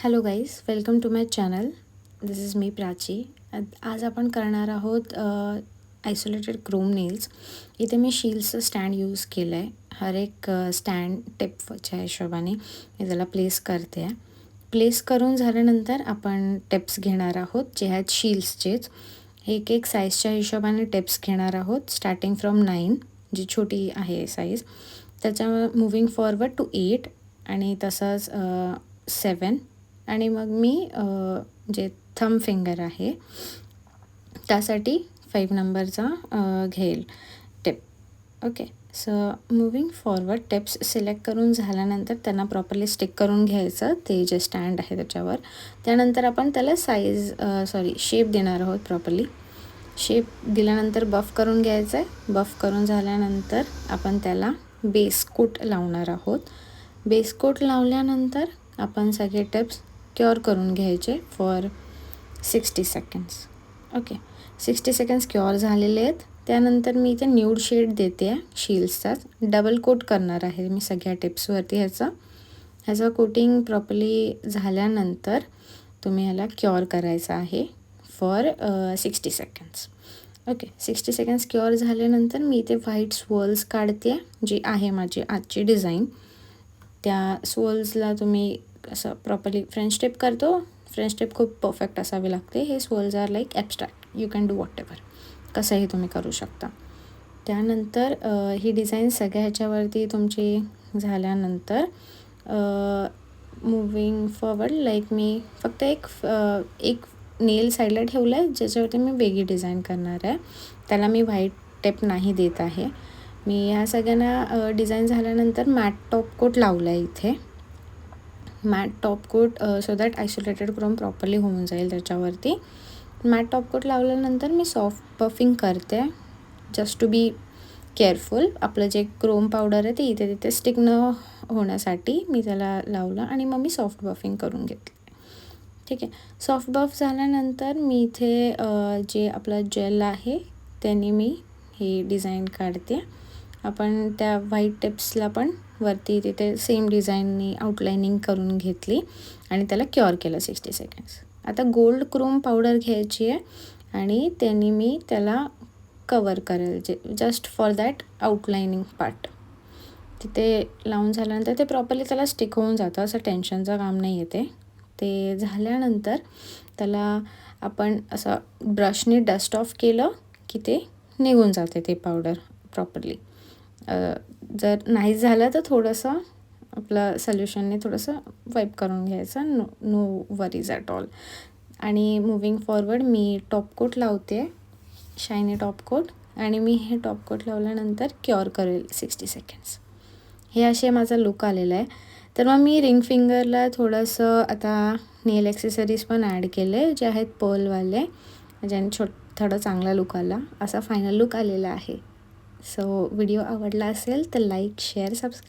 Hello guys, welcome to my channel. This is me Prachi. आज आपण करणार आहोत आयसोलेटेड क्रोम नेल्स. इथे मी शील्डचं स्टँड यूज केलं आहे. हर एक स्टँड टिपच्या हिशोबाने मी त्याला प्लेस करते आहे. प्लेस करून झाल्यानंतर आपण टिप्स घेणार आहोत जे आहेत शील्ड्सचेच. एक एक साईजच्या हिशोबाने टिप्स घेणार आहोत, स्टार्टिंग फ्रॉम 9 जी छोटी आहे साईज, त्याच्या मुव्हिंग फॉरवर्ड टू 8 आणि तसंच 7 आणि मग मी जे थंब फिंगर आहे त्यासाठी 5 नंबरचा घेईल tip. Okay, so moving forward tips select करून झाल्यानंतर त्यांना प्रॉपरली स्टिक करून घ्यायचं, ते जे स्टँड आहे त्याच्यावर. त्यानंतर आपण त्याला शेप देणार आहोत. प्रॉपरली शेप दिल्यानंतर बफ करून घ्यायचं आहे. बफ करून झाल्यानंतर आपण त्याला बेस कोट लावणार आहोत. बेस कोट लावल्यानंतर आपण सगळे टिप्स क्युअर करून घ्यायचे for 60 seconds. Okay, 60 seconds cure झालेले आहेत. त्यानंतर मी इथे न्यूड शेड देते आहे शील्ड्सचाच. डबल कोट करणार आहे मी सगळ्या टिप्सवरती. ह्याचं कोटिंग प्रॉपरली झाल्यानंतर तुम्ही ह्याला क्युअर करायचं आहे for 60 seconds. Okay, 60 seconds cure झाल्यानंतर मी इथे व्हाईट स्वर्ल्स काढते आहे, जी आहे माझी आजची डिझाईन. त्या स्वर्ल्सला तुम्ही असं प्रॉपरली फ्रेंच टिप करतो. फ्रेंच टिप खूप परफेक्ट असावी लागते. हे swirls are like abstract, you can do whatever, कसंही तुम्ही करू शकता. त्यानंतर ही डिझाईन सगळ्या ह्याच्यावरती तुमची झाल्यानंतर मुव्हिंग फॉरवर्ड लाईक मी फक्त एक नेल साईडला ठेवलं आहे ज्याच्यावरती मी वेगळी डिझाईन करणार आहे. त्याला मी व्हाईट टेप नाही देत आहे. मी ह्या सगळ्यांना डिझाईन झाल्यानंतर मॅट टॉप कोट लावला आहे इथे. Matte top coat so that isolated chrome properly होऊन जाईल त्याच्यावरती. मॅट टॉप कोट लावल्यानंतर मी सॉफ्ट बफिंग करते, जस्ट टू बी केअरफुल. आपलं जे क्रोम पावडर आहे ते इथे तिथे स्टिक न होण्यासाठी मी त्याला लावलं आणि मग मी सॉफ्ट बफिंग करून घेतली. ठीक आहे, सॉफ्ट बफ झाल्यानंतर मी इथे जे आपलं जेल आहे त्याने मी ही डिझाईन काढते. आपण त्या व्हाईट टिप्सला पण वरती तिथे सेम डिझाईननी आउटलाइनिंग करून घेतली आणि त्याला क्युअर केलं 60 सेकंड्स. आता गोल्ड क्रोम पावडर घ्यायची आहे आणि त्यांनी मी त्याला कवर करेल just for that outlining part. तिथे लावून झाल्यानंतर ते प्रॉपरली त्याला स्टिक होऊन जातं, असं टेन्शनचं काम नाही येते. ते झाल्यानंतर त्याला आपण असं ब्रशने डस्ट ऑफ केलं की ते निघून जाते ते पावडर प्रॉपरली. जर नाही झालं तर थोडंसं आपलं सोल्युशनने थोडंसं वाईप करून घ्यायचं. No worries at all. आणि मुव्हिंग फॉरवर्ड मी टॉप कोट लावते, शायनी टॉप कोट, आणि मी हे टॉप कोट लावल्यानंतर क्युअर करेल 60 सेकंड्स. हे असे माझा लुक आलेला आहे. तर मग मी रिंग फिंगरला थोडंसं आता नेल ॲक्सेसरीज पण ॲड केले जे आहेत पर्लवाले, ज्याने थोडा चांगला लुक आला. असा फायनल लुक आलेला आहे. सो व्हिडिओ आवडला असेल तर लाईक, शेअर, सबस्क्राईब.